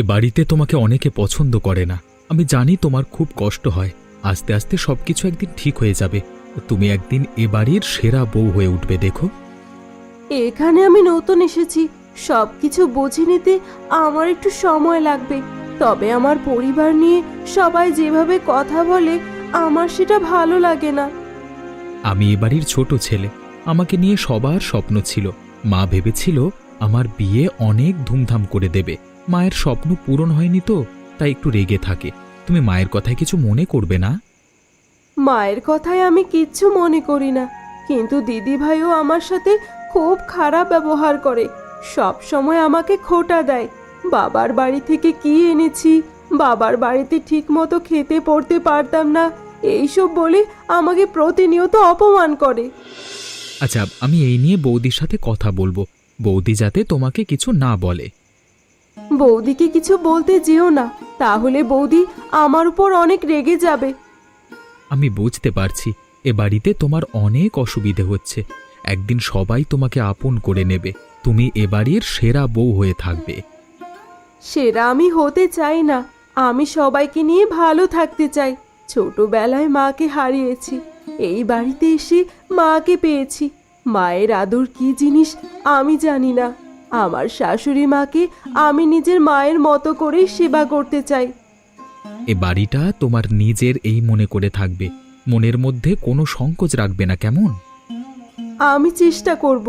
এ বাড়িতে তোমাকে অনেকে পছন্দ করে না। আমি জানি তোমার খুব কষ্ট হয়। আস্তে আস্তে সবকিছু একদিন ঠিক হয়ে যাবে। তুমি একদিন এ বাড়ির সেরা বউ হয়ে উঠবে, দেখো। এখানে আমি নতুন এসেছি, সবকিছু বুঝে নিতে আমার একটু সময় লাগবে। তবে আমার পরিবার নিয়ে সবাই যেভাবে কথা বলে আমার সেটা ভালো লাগে না। আমি এ বাড়ির ছোট ছেলে। আমাকে নিয়ে সবার স্বপ্ন ছিল। মা ভেবেছিল আমার বিয়ে অনেক ধুমধাম করে দেবে। মায়ের স্বপ্ন পূরণ হয়নি তো, তাই একটু রেগে থাকে। তুমি মায়ের কথায় কিছু মনে করবে না। মায়ের কথায় আমি কিচ্ছু মনে করি না, কিন্তু দিদি ভাইও আমার সাথে খুব খারাপ ব্যবহার করে। সব সময় আমাকে খোঁটা দেয়। বাবার বাড়ি থেকে কি এনেছি, বাবার বাড়িতে ঠিক মতো খেতে পড়তে পারতাম না, এইসব বলে আমাকে প্রতিনিয়ত অপমান করে। আচ্ছা, আমি এই নিয়ে বৌদির সাথে কথা বলবো। বৌদি যাতে তোমাকে কিছু না বলে। বৌদিকে কিছু বলতে যেও না, তাহলে বৌদি আমার উপর অনেক রেগে যাবে। আমি বুঝতে পারছি এ বাড়িতে তোমার অনেক অসুবিধে হচ্ছে। একদিন সবাই তোমাকে আপন করে নেবে। তুমি এ বাড়ির সেরা বউ হয়ে থাকবে। সেরা আমি হতে চাই না, আমি সবাইকে নিয়ে ভালো থাকতে চাই। ছোটবেলায় মাকে হারিয়েছি, এই বাড়িতে এসে মাকে পেয়েছি। মায়ের আদর কি জিনিস আমি জানি না। আমার শাশুড়ি মাকে আমি নিজের মায়ের মতো করেই সেবা করতে চাই। এ বাড়িটা তোমার নিজের এই মনে করে থাকবে। মনের মধ্যে কোনো সংকোচ রাখবে না, কেমন? আমি চেষ্টা করব।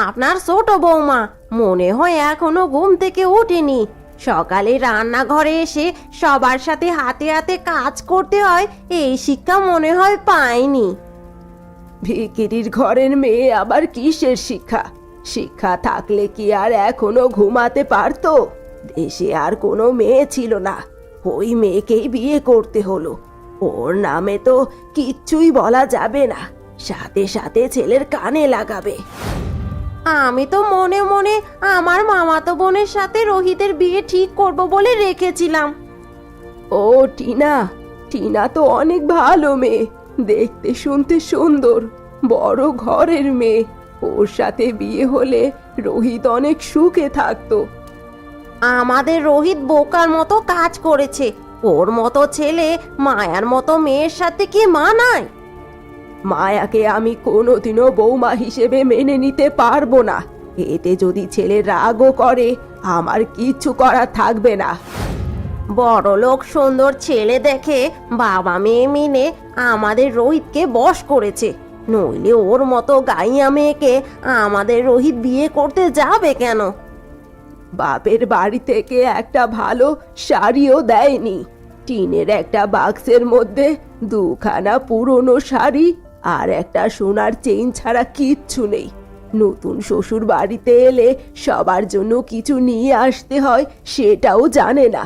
আপনার ছোট বৌমা মনে হয় এখনো ঘুম থেকে ওঠেনি। সকালে রান্নাঘরে এসে সবার সাথে হাতে হাতে কাজ করতে হয়, এই শিক্ষা মনে হয় পায়নি। ভিখিরির ঘরের মেয়ে আবার কিসের শিক্ষা? শিক্ষা থাকলে কি আর এখনো ঘুমাতে পারতো? দেশে আর কোনো মেয়ে ছিল না, ওই মেয়েকেই বিয়ে করতে হলো। ওর নামে তো কিচ্ছুই বলা যাবে না, সাথে সাথে ছেলের কানে লাগাবে। আমি তো মনে মনে আমার মামাতো বোনের সাথে রোহিতের বিয়ে ঠিক করব বলে রেখেছিলাম। ও টিনা, টিনা তো অনেক ভালো মেয়ে, দেখতে শুনতে সুন্দর, বড় ঘরের মেয়ে। ওর সাথে বিয়ে হলে রোহিত অনেক সুখে থাকতো। আমাদের রোহিত বোকার মতো কাজ করেছে। ওর মতো ছেলে মায়ার মতো মেয়ের সাথে কি মানায়? মায়াকে আমি কোনোদিনও বৌমা হিসেবে মেনে নিতে পারবো না। এতে যদি ছেলে রাগও করে আমার কিচ্ছু করার থাকবে না। বড়লোক সুন্দর ছেলে দেখে বাবা মেয়ে মিলে আমাদের রোহিতকে বশ করেছে। নইলে ওর মতো গাইয়া মেয়েকে আমাদের রোহিত বিয়ে করতে যাবে কেন? বাপের বাড়ি থেকে একটা ভালো শাড়িও দেয়নি। টিনের একটা বাক্সের মধ্যে দুখানা পুরনো শাড়ি আর একটা সোনার চেইন ছাড়া কিচ্ছু নেই। নতুন শ্বশুর বাড়িতে এলে সবার জন্য কিছু নিয়ে আসতে হয়, সেটাও জানে না।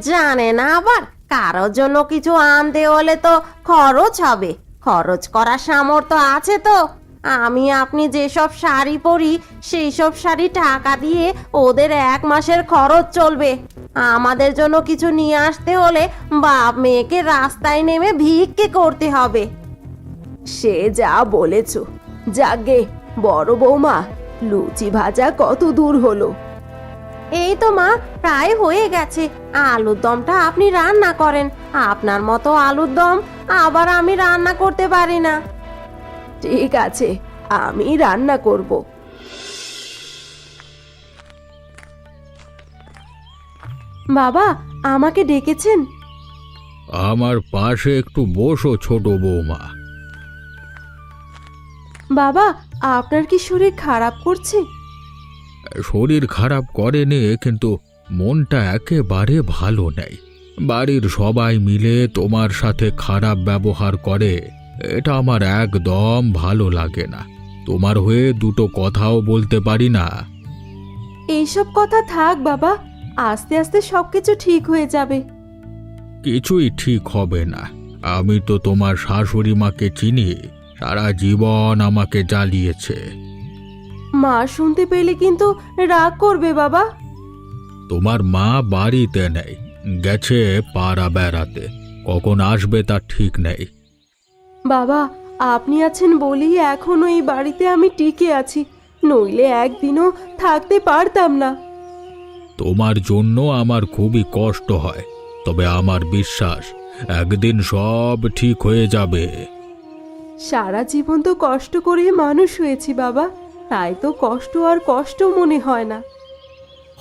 জানে না আবার কারোর জন্য কিছু আনতে হলে তো খরচ হবে। খরচ করার সামর্থ্য আছে তো? আমি আপনি যেসব শাড়ি পরি সেই সব শাড়ি টাকা দিয়ে ওদের 1 মাসের খরচ চলবে। আমাদের জন্য কিছু নিয়ে আসতে হলে বাপ মেয়েকে রাস্তায় নেমে ভিক্ষে করতে হবে। সে যা বলেছ। যাগে বড় বৌমা, লুচি ভাজা কত দূর হলো? এই তো মা, প্রায় হয়ে গেছে। আলুর দমটা আপনি রান্না করেন। আপনার মতো আলুর দম আবার আমি রান্না করতে পারি না। ঠিক আছে, আমি রান্না করব। বাবা, আমাকে ডেকেছেন? আমার পাশে একটু বসো ছোট বৌমা। বাবা, আপনার কি শরীর খারাপ করছে? শরীর খারাপ করেনি, কিন্তু মনটা একেবারে ভালো নেই। বাড়ির সবাই মিলে তোমার সাথে খারাপ ব্যবহার করে, এটা আমার একদম ভালো লাগে না। তোমার হয়ে দুটো কথাও বলতে পারি না। এইসব কথা থাক বাবা, আস্তে আস্তে সবকিছু ঠিক হয়ে যাবে। কিছুই ঠিক হবে না। আমি তো তোমার শাশুড়ি মাকে চিনি, সারা জীবন আমাকে জ্বালিয়েছে। মা শুনতে পেলে কিন্তু রাগ করবে বাবা। তোমার মা বাড়িতে নেই, গেছে পাড়া বেড়াতে। কখন আসবে তার ঠিক নেই। বাবা, আপনি আছেন বলেই এখনো এই বাড়িতে আমি টিকে আছি। নইলে একদিনও থাকতে পারতাম না। তোমার জন্য আমার খুবই কষ্ট হয়, তবে আমার বিশ্বাস একদিন সব ঠিক হয়ে যাবে। সারা জীবন তো কষ্ট করে মানুষ হয়েছি বাবা, তাই তো কষ্ট আর কষ্ট মনে হয় না।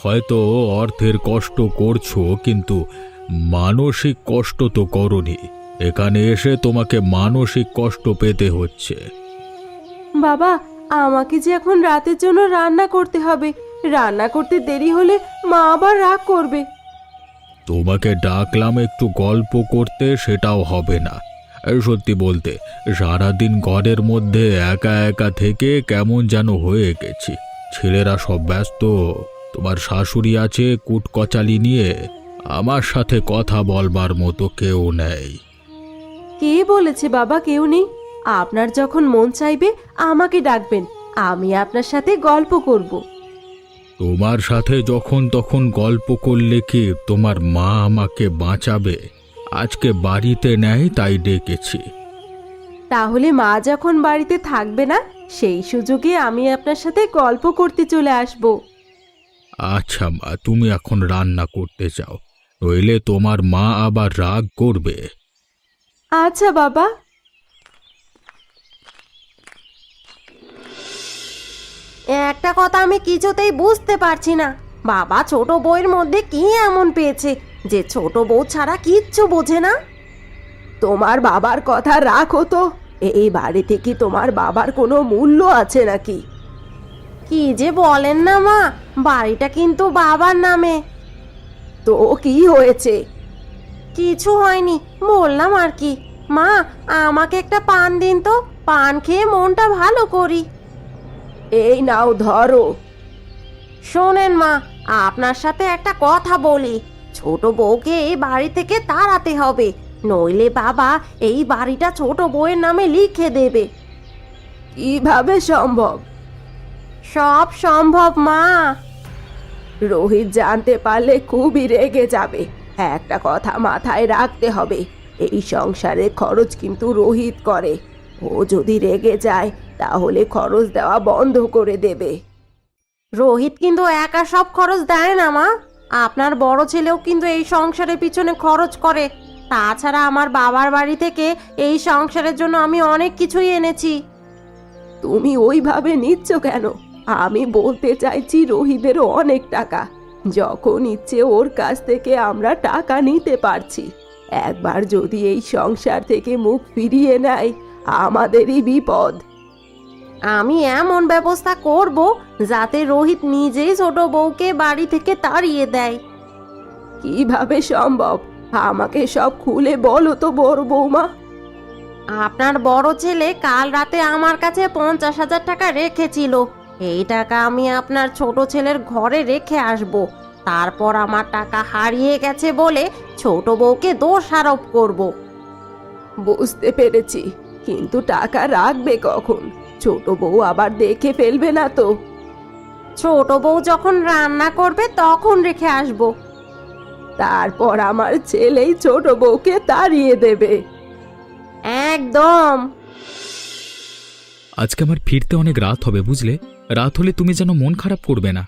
হয়তো অর্থের কষ্ট করছো, কিন্তু মানসিক কষ্ট তো করনি। এখানে এসে তোমাকে মানসিক কষ্ট পেতে হচ্ছে। বাবা, আমাকে যে এখন রাতের জন্য রান্না করতে হবে, রান্না করতে দেরি হলে মা আবার রাগ করবে। তোমাকে ডাকলাম একটু গল্প করতে, সেটাও হবে না। সত্যি বলতে সারাদিন ঘরের মধ্যে একা একা থেকে কেমন যেন হয়ে গেছি। ছেলেরা সব ব্যস্ত, তোমার শাশুড়ি আছে কুটকচালি নিয়ে, আমার সাথে কথা বলবার মতো কেউ নেই। কে বলেছে বাবা কেউ নেই? আপনার যখন মন চাইবে আমাকে ডাকবেন, আমি আপনার সাথে গল্প করব। তোমার সাথে যখন তখন গল্প করলে কি তোমার মা আমাকে বাঁচাবে? আজকে বাড়িতে নেই তাই ডেকেছি। তাহলে মা যখন বাড়িতে থাকবে না, সেই সুযোগে আমি আপনার সাথে গল্প করতে চলে আসব। আচ্ছা মা, তুমি এখন রান্না করতে চাও, নইলে তোমার মা আবার রাগ করবে। আচ্ছা বাবা। একটা কথা আমি কিছুতেই বুঝতে পারছি না, বাবা ছোট বউয়ের মধ্যে কি এমন পেয়েছে যে ছোট বউ ছাড়া কিচ্ছু বোঝে না। তোমার বাবার কথা রাখো তো, এই বাড়িতে কি তোমার বাবার কোনো মূল্য আছে নাকি? কি যে বলেন না মা, বাড়িটা কিন্তু বাবার নামে। তো কি হয়েছে? কিছু হয়নি, বললাম আর কি। মা, আমাকে একটা পান দিন তো, পান খেয়ে মনটা ভালো করি। এই নাও ধরো। শোনেন মা, আপনার সাথে একটা কথা বলি। ছোট বউকে এই বাড়ি থেকে তাড়াতে হবে, নইলে বাবা এই বাড়িটা ছোট বউয়ের নামে লিখে দেবে। কিভাবে সম্ভব? সব সম্ভব মা। রোহিত জানতে পারলে খুবই রেগে যাবে। একটা কথা মাথায় রাখতে হবে, এই সংসারে খরচ কিন্তু রোহিত করে। ও যদি রেগে যায় তাহলে খরচ দেওয়া বন্ধ করে দেবে। রোহিত কিন্তু একা সব খরচ দেয় না মা, আপনার বড় ছেলেও কিন্তু এই সংসারের পিছনে খরচ করে। তাছাড়া আমার বাবার বাড়ি থেকে এই সংসারের জন্য আমি অনেক কিছুই এনেছি। তুমি ওইভাবে নিচ্ছ কেন? আমি বলতে চাইছি রোহিতেরও অনেক টাকা, যখন ইচ্ছে ওর কাছ থেকে আমরা টাকা নিতে পারছি। একবার যদি এই সংসার থেকে মুখ ফিরিয়ে নেয় আমাদেরই বিপদ। আমি এমন ব্যবস্থা করব যাতে রোহিত নিজেই ছোট বউকে বাড়ি থেকে তাড়িয়ে দেয়। কিভাবে সম্ভব? আমাকে সব খুলে বলো তো বড় বৌমা। আপনার বড় ছেলে কাল রাতে আমার কাছে 50,000 টাকা রেখেছিল। এই টাকা আমি আপনার ছোট ছেলের ঘরে রেখে আসব। তারপর আমার টাকা হারিয়ে গেছে বলে ছোট বউকে দোষ আরোপ করব। বুঝতে পেরেছি, কিন্তু টাকা রাখবে কখন? ছোট বউ আবার দেখে ফেলবে না তো? ছোট বউ যখন রান্না করবে তখন রেখে আসব। তারপর আমার ছেলেই ছোট বউকে তাড়িয়ে দেবে। একদম। আজকে আমার ফিরতে অনেক রাত হবে, বুঝলে? রাত হলে তুমি যেন মন খারাপ করবে না।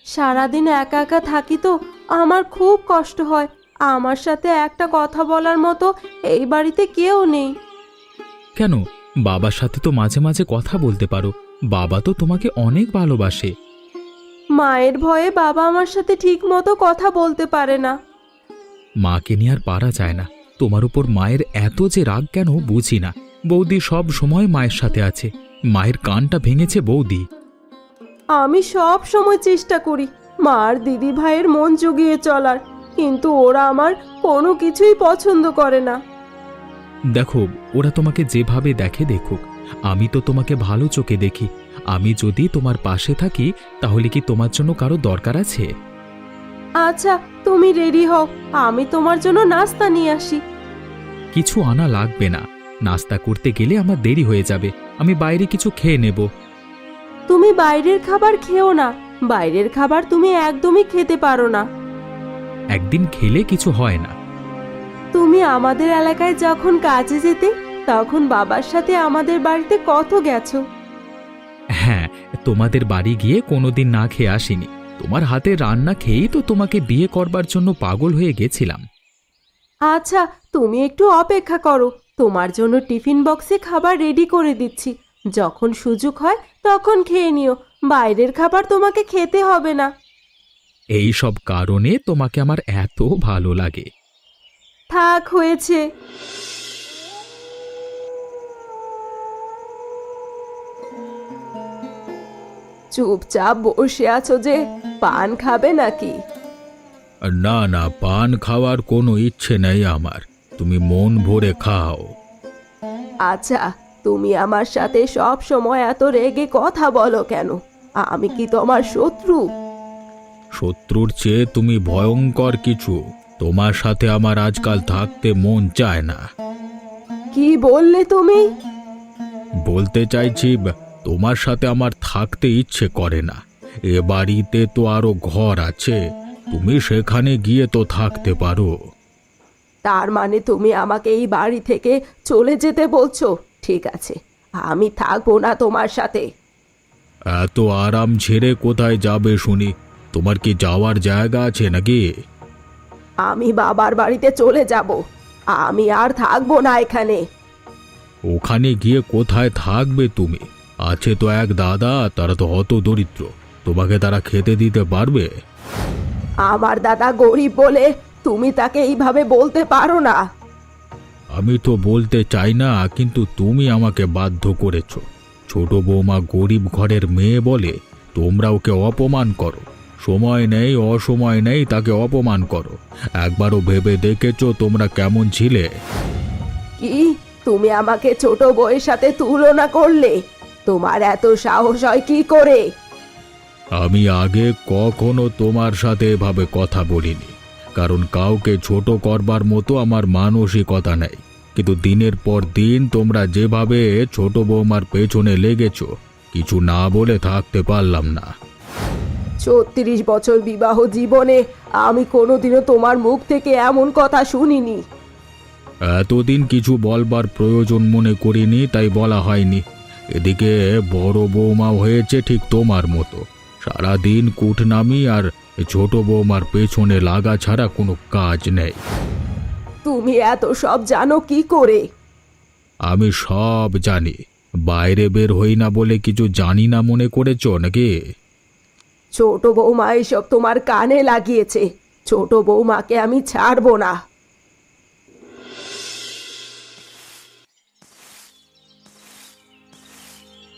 সারাদিন একা একা থাকি তো আমার খুব কষ্ট হয়। আমার সাথে একটা কথা বলার মতো এই বাড়িতে কেউ নেই। কেন? বাবার সাথে তো মাঝে মাঝে কথা বলতে পারো, বাবা তো তোমাকে অনেক ভালোবাসে। মায়ের ভয়ে বাবা আমার সাথে ঠিক মতো কথা বলতে পারে না। মাকে নিয়ে আর পারা যায় না। তোমার উপর মায়ের এত যে রাগ কেন বুঝি না। বৌদি সব সময় মায়ের সাথে আছে, মায়ের কানটা ভেঙেছে বৌদি। আমি সব সময় চেষ্টা করি মার দিদি ভাইয়ের মন জুগিয়ে চলার, কিন্তু ওরা আমার কোনো কিছুই পছন্দ করে না। দেখো, ওরা তোমাকে যেভাবে দেখে দেখুক, আমি তো তোমাকে ভালো চোখে দেখি। আমি যদি তোমার পাশে থাকি তাহলে কি তোমার জন্য কারো দরকার আছে? আচ্ছা, তুমি রেডি হও, আমি তোমার জন্য নাস্তা নিয়ে আসি। কিছু আনা লাগবে না, নাস্তা করতে গেলে আমার দেরি হয়ে যাবে। আমি বাইরে কিছু খেয়ে নেব। তুমি বাইরের খাবার খেও না, বাইরের খাবার তুমি একদমই খেতে পারো না। একদিন খেলে কিছু হয় না। তুমি আমাদের এলাকায় যখন কাজে যেতে তখন বাবার সাথে আমাদের বাড়িতে কত গেছো। হ্যাঁ, তোমাদের বাড়ি গিয়ে কোনোদিন না খেয়ে আসিনি। তোমার হাতে রান্না খেয়েই তো তোমাকে বিয়ে করবার জন্য পাগল হয়ে গেছিলাম। আচ্ছা, তুমি একটু অপেক্ষা করো, তোমার জন্য টিফিন বক্সে খাবার রেডি করে দিচ্ছি। যখন সুযোগ হয় তখন খেয়ে নিও, বাইরের খাবার তোমাকে খেতে হবে না। এই সব কারণে তোমাকে আমার এত ভালো লাগে। থাক, হয়েছে। চুপচাপ বসে আছো যে, পান খাবে নাকি? না না, পান খাওয়ার কোনো ইচ্ছে নেই আমার, তুমি মন ভরে খাও। আচ্ছা, তুমি আমার সাথে সব সময় এত রেগে কথা বলো কেন? আমি কি তোমার শত্রু? শত্রুর চেয়ে তুমি ভয়ঙ্কর কিছু। তোমার সাথে আমার আজকাল থাকতে মন চায় না। কি বললে তুমি? বলতে চাইছি, তোমার সাথে আমার থাকতে ইচ্ছে করে না। এ বাড়িতে তো আরো ঘর আছে, তুমি সেখানে গিয়ে তো থাকতে পারো। তার মানে তুমি আমাকে এই বাড়ি থেকে চলে যেতে বলছো? ঠিক আছে, আমি থাকবো না তোমার সাথে। এত আরাম ছেড়ে কোথায় যাবে শুনি? তোমার কি যাওয়ার জায়গা আছে নাকি? আমি বাবার বাড়িতে চলে যাব, আমি আর থাকবো না এখানে। ওখানে গিয়ে কোথায় থাকবে তুমি? আছে তো এক দাদা, তারা তো হত দরিদ্র, তোমাকে তারা খেতে দিতে পারবে? আমার দাদা গরিব বলে তুমি তাকে এইভাবে বলতে পারো না। আমি তো বলতে চাই না, কিন্তু তুমি আমাকে বাধ্য করেছ। ছোট বৌমা গরিব ঘরের মেয়ে বলে তোমরা ওকে অপমান করো। সময় নেই, অসময় নেই, তাকে অপমান করো। একবারও ভেবে দেখেছো তোমরা কেমন ছিলে? কি, তুমি আমাকে ছোট বউয়ের সাথে তুলনা করলে? তোমার এত সাহস হয় কি করে? আমি আগে কখনো তোমার সাথে এভাবে কথা বলিনি, কারণ কাউকে ছোট করবার মতো আমার মানসিকতা নেই। কিন্তু দিনের পর দিন তোমরা যেভাবে ছোট বৌমার পেছনে লেগেছো, কিছু না বলে থাকতে পারলাম না। ৩৬ বছর বিবাহ জীবনে আমি কোনোদিনও তোমার মুখ থেকে এমন কথা শুনিনি। এতদিন কিছু বলবার প্রয়োজন মনে করিনি, তাই বলা হয়নি। এদিকে বড় বৌমা হয়েছে ঠিক তোমার মতো, সারাদিন কুটনামি আর ছোট বৌমার পেছনে লাগা ছাড়া কোনো কাজ নেই। তুমি এত সব জানো কি করে? আমি সব জানি, বাইরে বের হই না বলে কিছু জানি না মনে করেছ নাকি? ছোট বৌমা এসব তোমার কানে লাগিয়েছে। ছোট বৌমাকে আমি ছাড়বো না।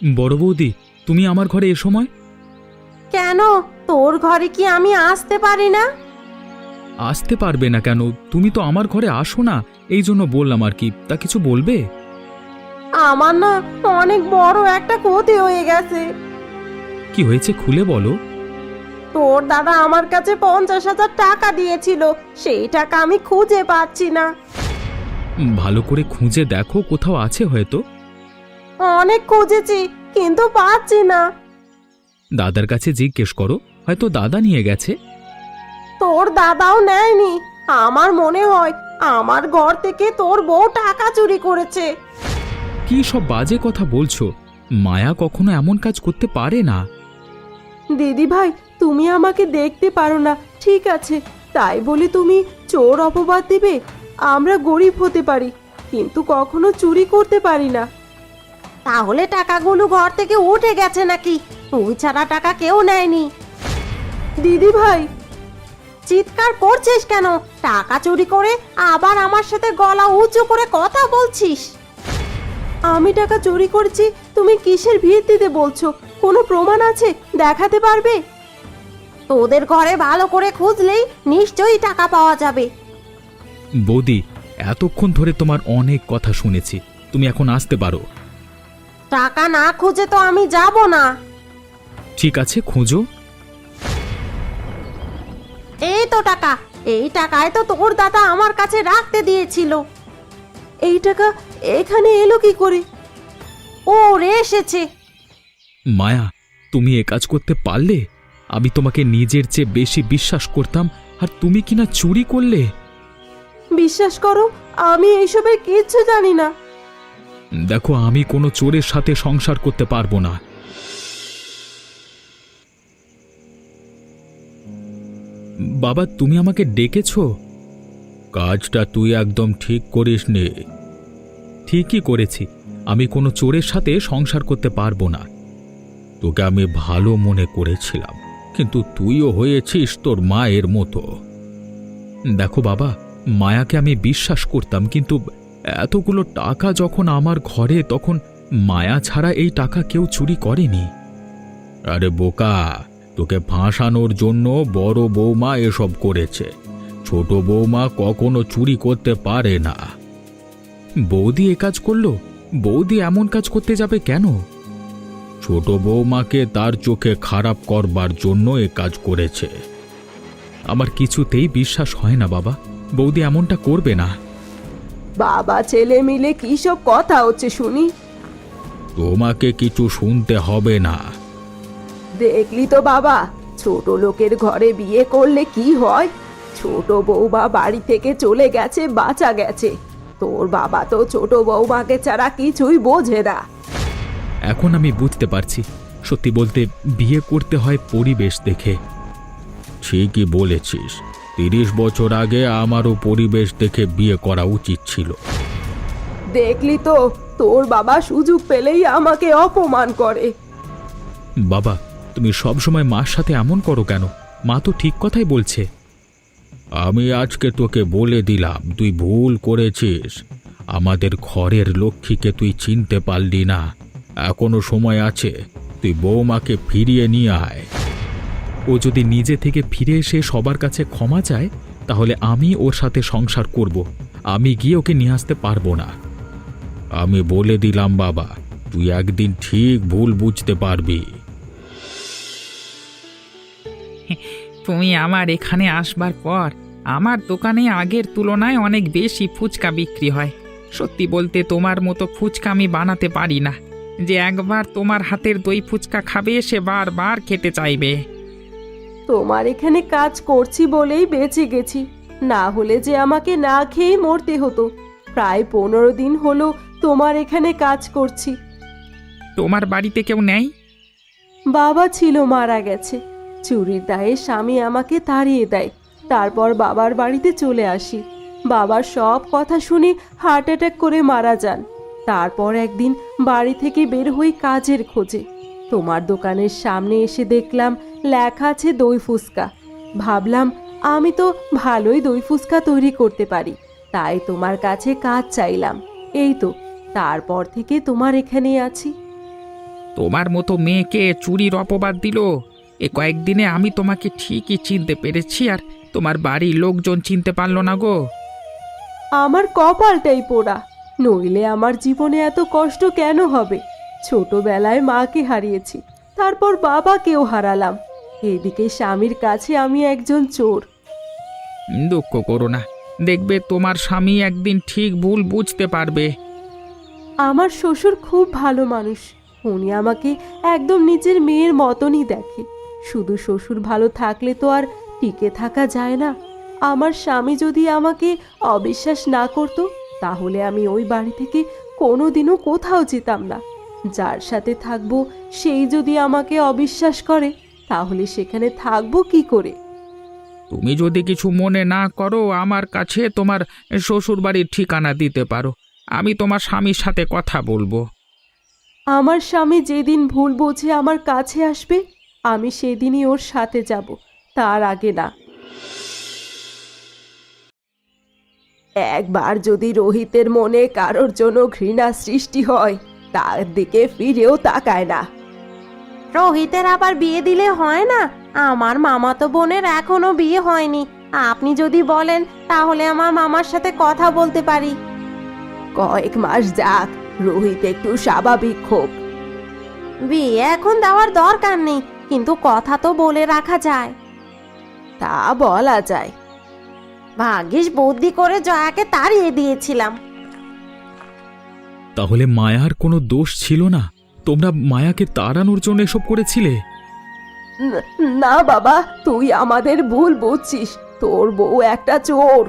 বড় বৌদি, তুমি আমার ঘরে এ সময়? কেন, তোর ঘরে কি আমি আসতে পারি না? আসতে পারবে না কেন? তুমি তো আমার ঘরে আসো না, এই জন্য বললাম আর কি। তা কিছু বলবে? আমার না অনেক বড় একটা ক্ষতি হয়ে গেছে। কি হয়েছে খুলে বলো। তোর দাদা আমার কাছে ৫০,০০০ টাকা দিয়েছিল, সেই টাকা আমি খুঁজে পাচ্ছি না। ভালো করে খুঁজে দেখো, কোথাও আছে হয়তো। অনেক খুঁজেছি কিন্তু পাচ্ছি না। দাদার কাছে জিজ্ঞেস করো, হয়তো দাদা নিয়ে গেছে। তোর দাদাও নেয়নি। আমার মনে হয় আমার ঘর থেকে তোর বউ টাকা চুরি করেছে। কি সব বাজে কথা বলছো? মায়া কখনো এমন কাজ করতে পারে না। দিদি ভাই, তুমি আমাকে দেখতে পারো না, ঠিক আছে, তাই বলে তুমি চোর অপবাদ দিবে? আমরা গরিব হতে পারি, কিন্তু কখনো চুরি করতে পারি না। তাহলে টাকাগুলো ঘর থেকে উঠে গেছে নাকি? তুই ছাড়া টাকা কেউ নেয়নি। দিদি ভাই, চিৎকার করছিস কেন? টাকা চুরি করে আবার আমার সাথে গলা উঁচু করে কথা বলছিস? আমি টাকা চুরি করেছি, তুমি কিসের ভিত্তিতে বলছো? কোনো প্রমাণ আছে? দেখাতে পারবে? তোদের ঘরে ভালো করে খুঁজলেই নিশ্চয়ই টাকা পাওয়া যাবে। বৌদি, এতক্ষণ ধরে তোমার অনেক কথা শুনেছি, তুমি এখন আসতে পারো। টাকা না খুঁজে তো আমি যাব না। ঠিক আছে, খোঁজো। এই তো টাকা, এই টাকায় তো তোর দাদা আমার কাছে রাখতে দিয়েছিল। এই টাকা এখানে এলো কি করে? ও রে এসেছে। মায়া, তুমি এ কাজ করতে পারলে? আমি তোমাকে নিজের চেয়ে বেশি বিশ্বাস করতাম, আর তুমি কিনা চুরি করলে। বিশ্বাস করো, আমি এইসবের কিচ্ছু জানি না। দেখো, আমি কোনো চোরের সাথে সংসার করতে পারবো না। বাবা, তুমি আমাকে ডেকেছো? কাজটা তুই একদম ঠিক করিসনি। ঠিকই করেছি। আমি কোনো চোরের সাথে সংসার করতে পারবো না। তোকে আমি ভালো মনে করেছিলাম, কিন্তু তুইও হয়েছিস তোর মায়ের মতো। দেখো বাবা, মায়াকে আমি বিশ্বাস করতাম, কিন্তু এতগুলো টাকা যখন আমার ঘরে, তখন মায়া ছাড়া এই টাকা কেউ চুরি করেনি। আরে বোকা, তোকে ফাঁসানোর জন্য বড় বৌমা এসব করেছে। ছোট বৌমা কখনো চুরি করতে পারে না। বৌদি এ কাজ করলো? বৌদি এমন কাজ করতে যাবে কেন? ছোট বৌমাকে তার চোখে খারাপ করবার জন্য এ কাজ করেছে। আমার কিছুতেই বিশ্বাস হয় না বাবা, বৌদি এমনটা করবে না। বাবা ছেলে মিলে কি সব কথা হচ্ছে শুনি? তোমাকে কিছু শুনতে হবে না। দেখলি তো বাবা, ছোট লোকের ঘরে বিয়ে করলে কি হয়। ছোট বৌমা বাড়ি থেকে চলে গেছে, বাঁচা গেছে। তোর বাবা তো ছোট বৌমাকে ছাড়া কিছুই বোঝে না। এখন আমি বুঝতে পারছি, সত্যি বলতে বিয়ে করতে হয় পরিবেশ দেখে। ঠিকই বলেছিস, 30 বছর আগে আমারও পরিবেশ দেখে বিয়ে করা উচিত ছিল। দেখলি তো, তোর বাবা সুযোগ পেলেই আমাকে অপমান করে। বাবা, তুমি সবসময় মার সাথে এমন করো কেন? মা তো ঠিক কথাই বলছে। আমি আজকে তোকে বলে দিলাম, তুই ভুল করেছিস। আমাদের ঘরের লক্ষ্মীকে তুই চিনতে পারলি না। এখনো সময় আছে, তুই বৌমাকে ফিরিয়ে নিয়ে আয়। ও যদি নিজে থেকে ফিরে এসে সবার কাছে ক্ষমা চায়, তাহলে আমি ওর সাথে সংসার করব। আমি গিয়ে ওকে নিয়ে আসতে পারবো না। আমি বলে দিলাম বাবা, তুই একদিন ঠিক ভুল বুঝতে পারবি। তুমি আমার এখানে আসবার পর আমার দোকানে আগের তুলনায় অনেক বেশি ফুচকা বিক্রি হয়। সত্যি বলতে তোমার মতো ফুচকা আমি বানাতে পারি না। যে একবার তোমার হাতের দই ফুচকা খাবে সে বারবার খেতে চাইবে। তোমার এখানে কাজ করছি বলেই বেঁচে গেছি, না হলে যে আমাকে না খেয়েই মরতে হতো। প্রায় 15 দিন হলো তোমার এখানে কাজ করছি। তোমার বাড়িতে কেউ নেই? বাবা ছিল, মারা গেছে। চুরির দায়ে স্বামী আমাকে তাড়িয়ে দেয়। তারপর বাবার বাড়িতে চলে আসি। বাবার সব কথা শুনে হার্ট অ্যাটাক করে মারা যান। তারপর একদিন বাড়ি থেকে বের হই কাজের খোঁজে। তোমার দোকানের সামনে এসে দেখলাম লেখা আছে দই ফুচকা। ভাবলাম আমি তো ভালোই দই ফুচকা তৈরি করতে পারি, তাই তোমার কাছে কাজ চাইলাম। এই তো, তারপর থেকে তোমার এখানেই আছি। তোমার মতো মেয়েকে চুরির অপবাদ দিল। এ কয়েকদিনে আমি তোমাকে ঠিকই চিনতে পেরেছি, আর তোমার বাড়ির লোকজন চিনতে পারলো না গো। আমার কপালটাই পোড়া, নইলে আমার জীবনে এত কষ্ট কেন হবে। ছোটবেলায় মাকে হারিয়েছি, তারপর বাবাকেও হারালাম। এদিকে স্বামীর কাছে আমি একজন চোর। দুঃখ করো না, দেখবে তোমার স্বামী একদিন ঠিক ভুল বুঝতে পারবে। আমার শ্বশুর খুব ভালো মানুষ। উনি আমাকে একদম নিজের মেয়ের মতনই দেখে। শুধু শ্বশুর ভালো থাকলে তো আর টিকে থাকা যায় না। আমার স্বামী যদি আমাকে অবিশ্বাস না করত, তাহলে আমি ওই বাড়ি থেকে কোনোদিনও কোথাও যেতাম না। যার সাথে থাকবো সেই যদি আমাকে অবিশ্বাস করে, তাহলে সেখানে থাকবো কি করে? তুমি যদি কিছু মনে না করো, আমার কাছে তোমার শ্বশুরবাড়ির ঠিকানা দিতে পারো। আমি তোমার স্বামীর সাথে কথা বলবো। আমার স্বামী যেদিন ভুল বুঝে আমার কাছে আসবে, আমি সেদিনই ওর সাথে যাব, তার আগে না। একবার যদি রোহিতের মনে কারোর জন্য ঘৃণা সৃষ্টি হয়, তার দিকে ফিরেও তাকায় না। রোহিতের আবার বিয়ে দিলে হয় না? আমার মামাতো বোনের এখনো বিয়ে হয়নি। আপনি যদি বলেন তাহলে আমার মামার সাথে কথা বলতে পারি। কয়েক মাস যাক, রোহিত একটু স্বাভাবিক হোক। বিয়ে এখন দেওয়ার দরকার নেই, কিন্তু কথা তো বলে রাখা যায়। তা বলা যায়। ভাগ্যিস বুদ্ধি করে জয়াকে তাড়িয়ে দিয়েছিলাম। তাহলে মায়ার কোনো দোষ ছিল না? তোমরা মায়াকে তাড়ানোর জন্য এসব করেছিলে? না বাবা, তুই আমাদের ভুল বুঝছিস। তোর বউ একটা চোর।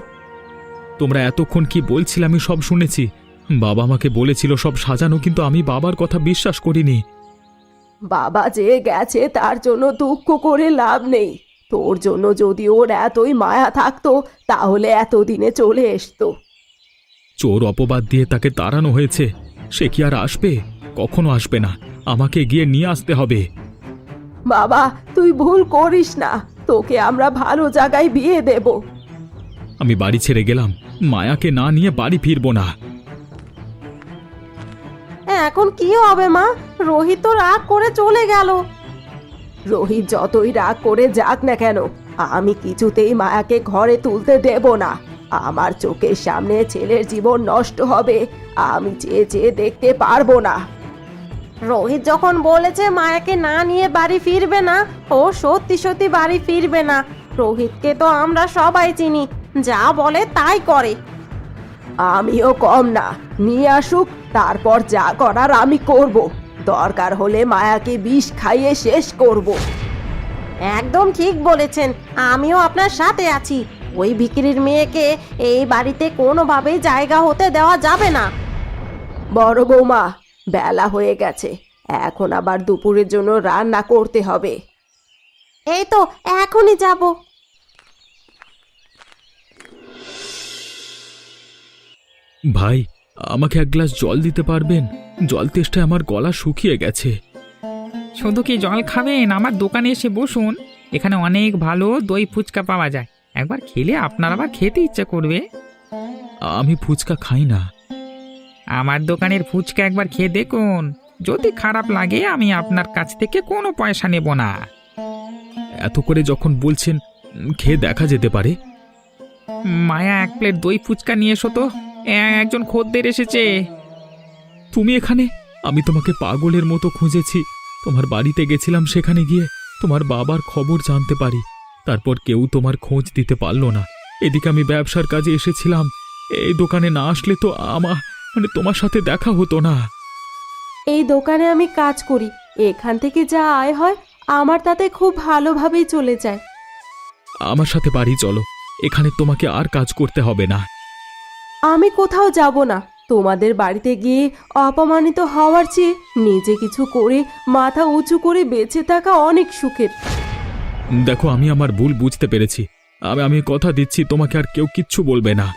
তোমরা এতক্ষণ কি বলছিলে আমি সব শুনেছি। বাবা আমাকে বলেছিল সব সাজানো, কিন্তু আমি বাবার কথা বিশ্বাস করিনি। বাবা যে গেছে তার জন্য দুঃখ করে লাভ নেই। তোর জন্য যদি ওর এতই মায়া থাকতো তাহলে এতদিনে চলে আসতো। চোর অপবাদ দিয়ে তাকে তাড়ানো হয়েছে, সে কি আর আসবে? কখনো আসবে না। আমাকে গিয়ে নিয়ে আসতে হবে। বাবা, তুই ভুল করিস না, তোকে আমরা ভালো জায়গায় বিয়ে দেব। আমি বাড়ি ছেড়ে গেলাম, মায়াকে না নিয়ে বাড়ি ফিরবো না। এখন কি হবে মা? রোহিত তো রাগ করে চলে গেল। রোহিত যতই রাগ করে যাক না কেন, আমি কিছুতেই মায়াকে ঘরে তুলতে দেব না। আমার চোখের সামনে ছেলের জীবন নষ্ট হবে, আমি চেয়ে চেয়ে দেখতে পারবো না। রোহিত যখন বলেছে মায়াকে না নিয়ে বাড়ি ফিরবে না, ও সত্যি সত্যি বাড়ি ফিরবে না। রোহিতকে তো আমরা সবাই চিনি, যা বলে তাই করে। আমিও কম না, নিয়ে আসুক, তারপর যা করার আমি করব। দরকার হলে মায়াকে বিষ খাইয়ে শেষ করব। একদম ঠিক বলেছেন, আমিও আপনার সাথে আছি। ওই বিক্রির মেয়েকে এই বাড়িতে কোনোভাবেই জায়গা হতে দেওয়া যাবে না। বড় বৌমা, বেলা হয়ে গেছে, এখন আবার দুপুরের জন্য রান্না করতে হবে। এই তো এখনই যাব। ভাই, আমাকে এক গ্লাস জল দিতে পারবেন? জল তেষ্টায় আমার গলা শুকিয়ে গেছে। শুধু কি জল খাবেন? আমার দোকানে এসে বসুন, এখানে অনেক ভালো দই ফুচকা পাওয়া যায়। একবার খেলে আপনার আবার খেতে ইচ্ছা করবে। আমি ফুচকা খাই না। আমার দোকানের ফুচকা একবার খেয়ে দেখুন, যদি খারাপ লাগে আমি আপনার কাছ থেকে কোনো পয়সা নেব না। এত করে যখন বলছেন, খেয়ে দেখা যেতে পারে। মায়া, এক প্লেট দই ফুচকা নিয়ে এসো তো, একজন খদ্দের এসেছে। তুমি এখানে? আমি তোমাকে পাগলের মতো খুঁজেছি। তোমার বাড়িতে গেছিলাম, সেখানে গিয়ে তোমার বাবার খবর জানতে পারি। তারপর কেউ তোমার খোঁজ দিতে পারলো না। এদিকে আমি ব্যবসার কাজে এসেছিলাম, এই দোকানে না আসলে তো তোমার সাথে দেখা হতো না। এই দোকানে আমি কাজ করি, এখান থেকে যা আয় হয় আমার তাতে খুব ভালোভাবেই চলে যায়। আমার সাথে বাড়ি চলো, এখানে তোমাকে আর কাজ করতে হবে না। আমি কোথাও যাব না। তোমাদের বাড়িতে গিয়ে অপমানিত হওয়ার চেয়ে নিজে কিছু করে মাথা উঁচু করে বেঁচে থাকা অনেক সুখের। দেখো, আমি আমার ভুল বুঝতে পেরেছি। আমি কথা দিচ্ছি, তোমাকে আর কেউ কিচ্ছু বলবে না।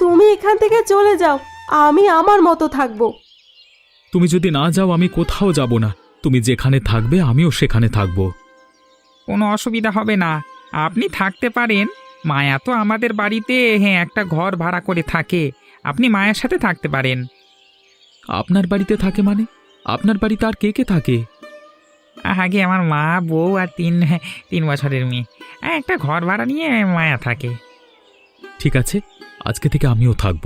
তুমি এখান থেকে চলে যাও, আমি আমার মতো থাকবো। তুমি যদি না যাও আমি কোথাও যাব না। তুমি যেখানে থাকবে আমিও সেখানে থাকব। কোনো অসুবিধা হবে না, আপনি থাকতে পারেন। মায়া তো আমাদের বাড়িতে একটা ঘর ভাড়া করে থাকে, আপনি মায়ের সাথে থাকতে পারেন। আপনার বাড়িতে থাকে মানে? আপনার বাড়িতে আর কে কে থাকে? আগে আমার মা, বউ আর তিন বছরের মেয়ে। একটা ঘর ভাড়া নিয়ে মায়া থাকে। ঠিক আছে, আজকে থেকে আমিও থাকব।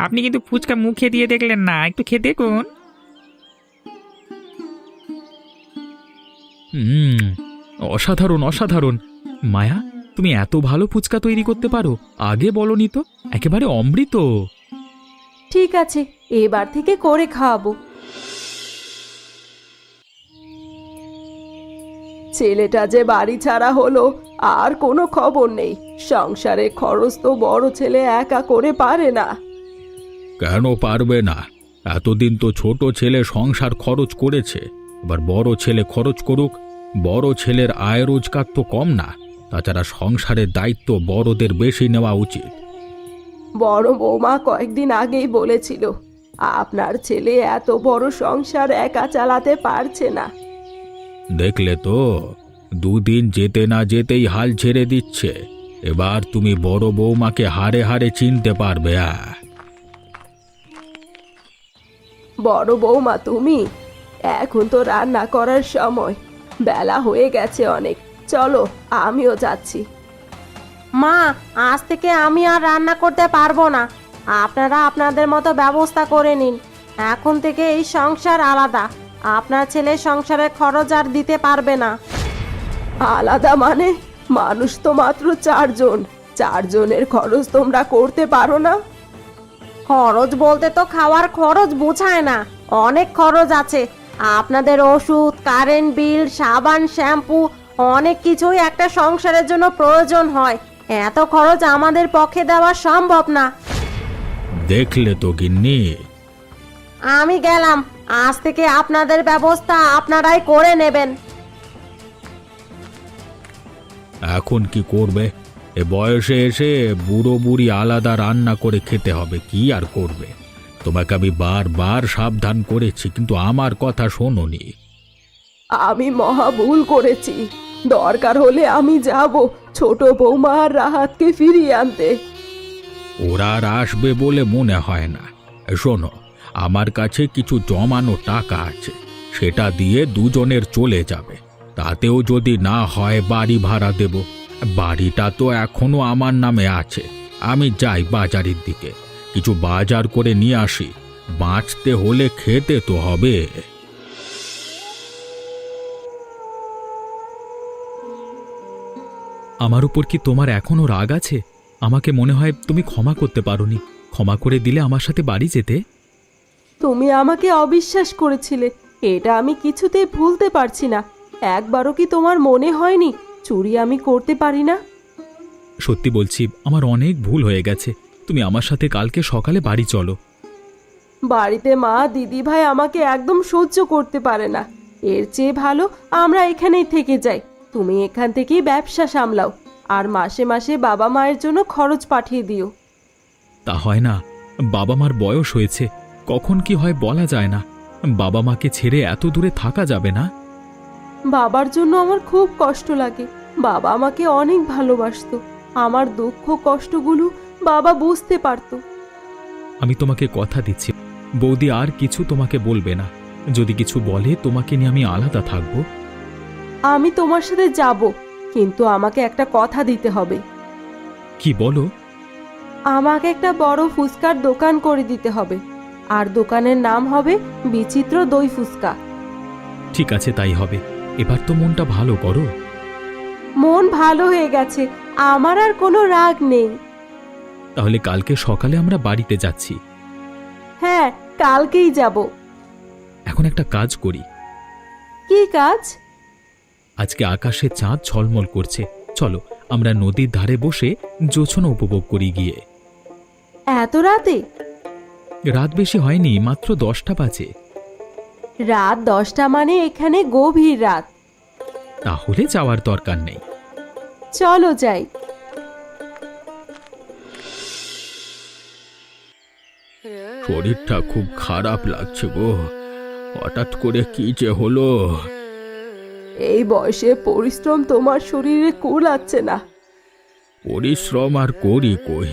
আপনি কিন্তু ফুচকা মুখে দিয়ে দেখলেন না, একটু খেয়ে দেখুন। অসাধারণ অসাধারণ। মায়া, তুমি এত ভালো ফুচকা তৈরি করতে পারো, আগে বলনি তো। একেবারে অমৃত। ঠিক আছে, এবার থেকে করে খাওয়াবো। ছেলেটা যে বাড়ি ছাড়া হলো, আর কোনো খবর নেই। সংসারে খরচ তো বড় ছেলে একা করে পারে না। কেন পারবে না? এতদিন তো ছোট ছেলে সংসার খরচ করেছে, এবার বড় ছেলে খরচ করুক। বড় ছেলের আয় রোজগার তো কম না, তাছাড়া সংসারের দায়িত্ব বড়দের বেশি নেওয়া উচিত। বড় বৌমা কয়েকদিন আগেই বলেছিল আপনার ছেলে এত বড় সংসার একা চালাতে পারছে না। দেখলে তো, দুদিন যেতে না যেতেই হাল ছেড়ে দিচ্ছে। এবার তুমি বড় বৌমাকে হারে হারে চিনতে পারবে। বড় বৌমা তুমি, এখন তো রান্না করার সময়, বেলা হয়ে গেছে অনেক। চলো, আমিও যাচ্ছি। মা, আজ থেকে আমি আর রান্না করতে পারবো না। আপনারা আপনাদের মতো ব্যবস্থা করে নিন। এখন থেকে এই সংসার আলাদা। আপনার ছেলে সংসারের খরচ আর দিতে পারবে না। আলাদা মানে? মানুষ তো মাত্র 4 জন, 4 জনের খরচ তোমরা করতে পারো না? খরচ বলতে তো খাওয়ার খরচ বোঝায় না, অনেক খরচ আছে। আপনাদের ওষুধ, কারেন্ট বিল, সাবান, শ্যাম্পু, অনেক কিছুই একটা সংসারের জন্য প্রয়োজন হয়। এত খরচ আমাদের পক্ষে দেওয়া সম্ভব না। দেখলে তো গিন্নি। আমি গেলাম, আজ থেকে আপনাদের ব্যবস্থা আপনারাই করে নেবেন। এখন কি করবে? এ বয়সে এসে বুড়ো বুড়ি আলাদা রান্না করে খেতে হবে, কি আর করবে? তোমাকে আমি বারবার সাবধান করেছি, কিন্তু আমার কথা শোনোনি। আমি মহা ভুল করেছি। দরকার হলে আমি যাব ছোট বৌমা আর রাহাতকে ফিরিয়ে আনতে। ওরা আর আসবে বলে মনে হয় না। শোনো, আমার কাছে কিছু জমানো টাকা আছে, সেটা দিয়ে দুজনের চলে যাবে। তাতেও যদি না হয় বাড়ি ভাড়া দেব। বাড়িটা তো এখনো আমার নামে আছে। আমি যাই বাজারের দিকে, কিছু বাজার করে নিয়ে আসি। বাঁচতে হলে খেতে তো হবে। আমার উপর কি তোমার এখনো রাগ আছে? আমাকে মনে হয় তুমি ক্ষমা করতে পারোনি। ক্ষমা করে দিলে আমার সাথে বাড়ি যেতে। তুমি আমাকে অবিশ্বাস করেছিলে, এটা আমি কিছুতেই ভুলতে পারছি না। একবারও কি তোমার মনে হয়নি চুরি আমি করতে পারি না? সত্যি বলছি, আমার অনেক ভুল হয়ে গেছে। তুমি আমার সাথে কালকে সকালে বাড়ি চলো। বাড়িতে মা দিদি ভাই আমাকে একদম সহ্য করতে পারে না। এর চেয়ে ভালো আমরা এখানেই থেকে যাই। তুমি এখান থেকেই ব্যবসা সামলাও, আর মাসে মাসে বাবা মায়ের জন্য খরচ পাঠিয়ে দিও। তা হয় না, বাবা মার বয়স হয়েছে, কখন কি হয় বলা যায় না। বাবা মাকে ছেড়ে এত দূরে থাকা যাবে না। বাবার জন্য আমার খুব কষ্ট লাগে। বাবা আমাকে অনেক ভালোবাসতো। আমার দুঃখ কষ্টগুলো বাবা বুঝতে পারতো। আমি তোমাকে কথা দিচ্ছি, বৌদি আর কিছু তোমাকে বলবে না। যদি কিছু বলে তোমাকে নিয়ে আমি আলাদা থাকবো। আমি তোমার সাথে যাব, কিন্তু আমাকে একটা কথা দিতে হবে। কি বলো? আমাকে একটা বড় ফুচকার দোকান করে দিতে হবে, আর দোকানের নাম হবে বিচিত্র দই ফুচকা। ঠিক আছে, তাই হবে। এবার তো মনটা ভালো করো। মন ভালো হয়ে গেছে, আমার আর কোনো রাগ নেই। তাহলে কালকে সকালে আমরা বাড়িতে যাচ্ছি। হ্যাঁ, কালকেই যাব। এখন একটা কাজ করি। কি কাজ? আজকে আকাশে চাঁদ ঝলমল করছে, চলো আমরা নদীর ধারে বসে জোছনা উপভোগ করি গিয়ে। এত রাতে? রাত বেশি হয়নি, মাত্র 10টা বাজে। রাত 10টা মানে এখানে গভীর রাত। তাহলে যাওয়ার দরকার নেই। চলো যাই। শরীরটা খুব খারাপ লাগছে গো। হঠাৎ করে কি যে হলো? এই বয়সে পরিশ্রম তোমার শরীরে কুলাচ্ছে না। পরিশ্রম আর করি কই?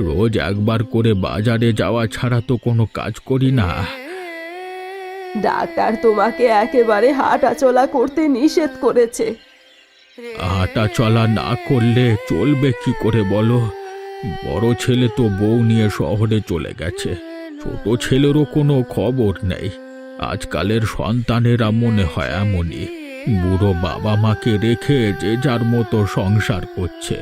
রোজ একবার করে বাজারে যাওয়া ছাড়া তো কোনো কাজ করি না। ডাক্তার তোমাকে একেবারে হাঁটাচলা করতে নিষেধ করেছে। হাঁটা চলা না করলে চলবে কি করে বলো? বড় ছেলে তো বউ নিয়ে শহরে চলে গেছে, ছোট ছেলেরও কোনো খবর নেই। আজকালের সন্তানেরা মনে হয় এমনই, বুড়ো বাবা মাকে রেখে যে যার মতো সংসার করছে।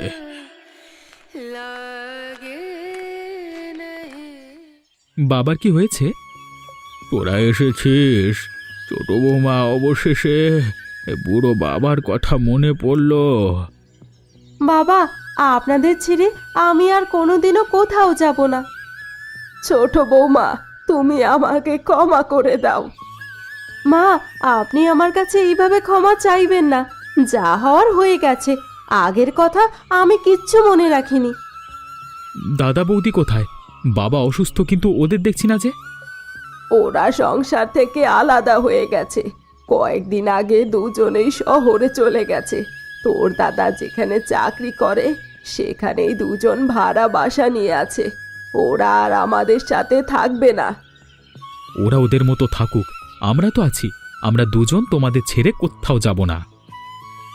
বাবার কি হয়েছে? তোরা এসেছিস? ছোট বৌমা, অবশেষে বুড়ো বাবার কথা মনে পড়ল। বাবা, আপনাদের ছেড়ে আমি আর কোনোদিনও কোথাও যাব না। ছোট বৌমা, তুমি আমাকে ক্ষমা করে দাও। মা, আপনি আমার কাছে এইভাবে ক্ষমা চাইবেন না। যা হওয়ার হয়ে গেছে। আগের কথা আমি কিচ্ছু মনে রাখিনি। দাদা বৌদি কোথায়? বাবা অসুস্থ, কিন্তু ওদের দেখছি না যে। ওরা সংসার থেকে আলাদা হয়ে গেছে। কয়েকদিন আগে দুজনেই শহরে চলে গেছে। তোর দাদা যেখানে চাকরি করে সেখানেই দুজন ভাড়া বাসা নিয়ে আছে। ওরা আর আমাদের সাথে থাকবে না। ওরা ওদের মতো থাকুক, আমরা তো আছি। আমরা দুজন তোমাদের ছেড়ে কোথাও যাব না।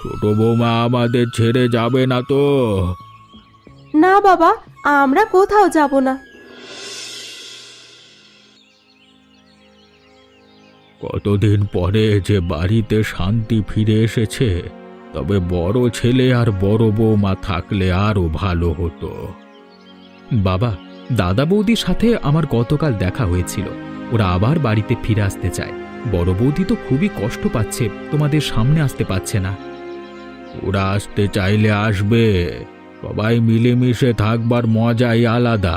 ছোট বৌমা আমাদের ছেড়ে যাবে না তো? না বাবা, আমরা কোথাও যাব না। কতদিন পরে যে বাড়িতে শান্তি ফিরে এসেছে। তবে বড় ছেলে আর বড় বৌমা থাকলে আরো ভালো হতো। বাবা, দাদা বৌদির সাথে আমার গতকাল দেখা হয়েছিল। ওরা আবার বাড়িতে ফিরে আসতে চায়। বড় বৌদি তো খুবই কষ্ট পাচ্ছে, তোমাদের সামনে আসতে পারছে না। ওরা আসতে চাইলে আসবে, সবাই মিলেমিশে থাকবার মজাই আলাদা।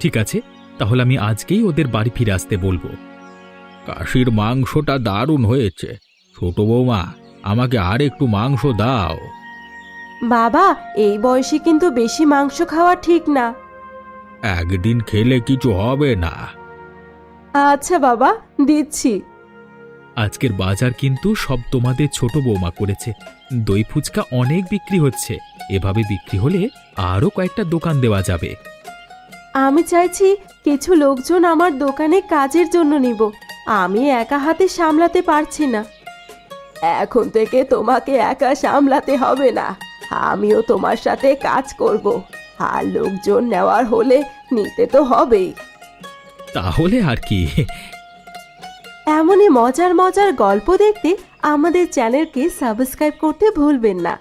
ঠিক আছে, তাহলে আমি আজকেই ওদের বাড়ি ফিরে আসতে বলবো। কাশির মাংসটা দারুণ হয়েছে। ছোট বৌমা, আমাকে আর একটু মাংস দাও। বাবা, এই বয়সে কিন্তু বেশি মাংস খাওয়া ঠিক না। একদিন খেলে কিছু হবে না। আচ্ছা বাবা, দিচ্ছি। আজকের বাজার কিন্তু সব তোমাদের ছোট বৌমা করেছে। দই ফুচকা অনেক বিক্রি হচ্ছে। এভাবে বিক্রি হলে আরও কয়েকটা দোকান দেওয়া যাবে। আমি চাইছি কিছু লোকজন আমার দোকানে কাজের জন্য নিব। আমি একা হাতে সামলাতে পারছি না। এখন থেকে তোমাকে একা সামলাতে হবে না, আমিও তোমার সাথে কাজ করব। আর লোকজন নেওয়ার হলে নিতে তো হবেই। তাহলে আর কি। এমনই মজার মজার গল্প দেখতে আমাদের চ্যানেলকে সাবস্ক্রাইব করতে ভুলবেন না।